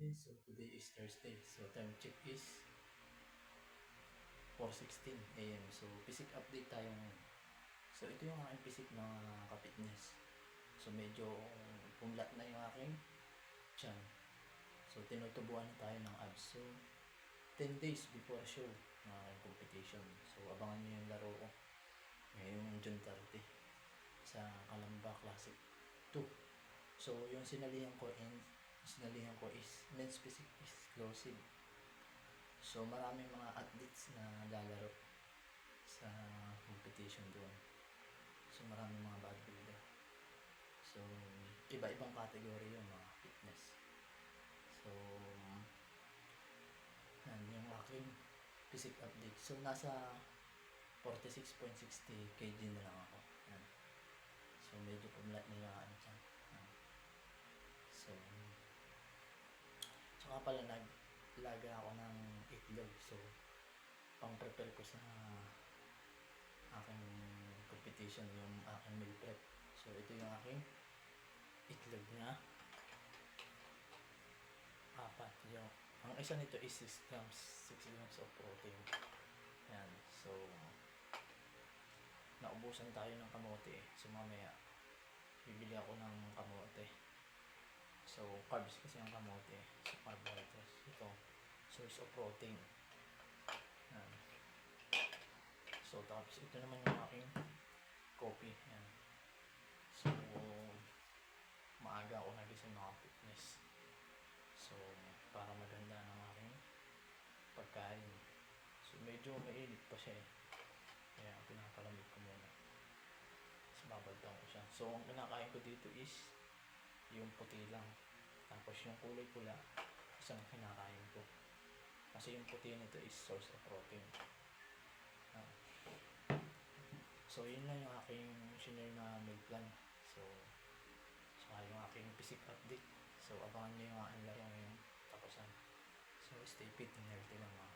Okay, so today is Thursday. So time check is 4:16 AM. So physic update tayo ngayon. So ito yung aking physic na ka-fitness. So medyo pumlat na yung aking tiyan. So tinutubuan na tayo ng abs. So 10 days before show ng aking competition. So abangan nyo yung laro ko ngayong June 30 sa Calamba Classic 2. So yung sinalihan ko is men's physique exclusive. So maraming mga athletes na lalaro sa competition doon. So maraming mga bodybuilder. So iba-ibang category yung mga fitness. So yan yung aking physique update. So nasa 46.60 kg na lang ako. Yan. So medyo pumlat na yung ano dyan. So tsaka pala naglaga ako ng itlog. So pang prepare ko sa aking competition, yung aking meal prep. So ito yung aking itlog na apat. Yung ang isa nito is 6 grams of protein. Yan. So naubusan tayo ng kamote so mamaya bibili ako ng kamote. So carbs kasi ang kamote, so carbohydrates. Ito source of protein. Yan. So tapos ito naman yung aking coffee. Yan. So maaga ako nagising mga fitness. So para maganda ng aking pagkain. So medyo mainit pa siya eh. Kaya pinapalamig ko muna. So babagtan ko siya. So ang kinakain ko dito is yung puti lang. Tapos yung kulay pula isang kinakain ko. Kasi yung puti nito is source of protein. So yun lang yung aking shinare na meal plan. So saka yung aking physique update. So abangan nyo yung aking laro ngayong tapusan. So stay fit and healthy lang mga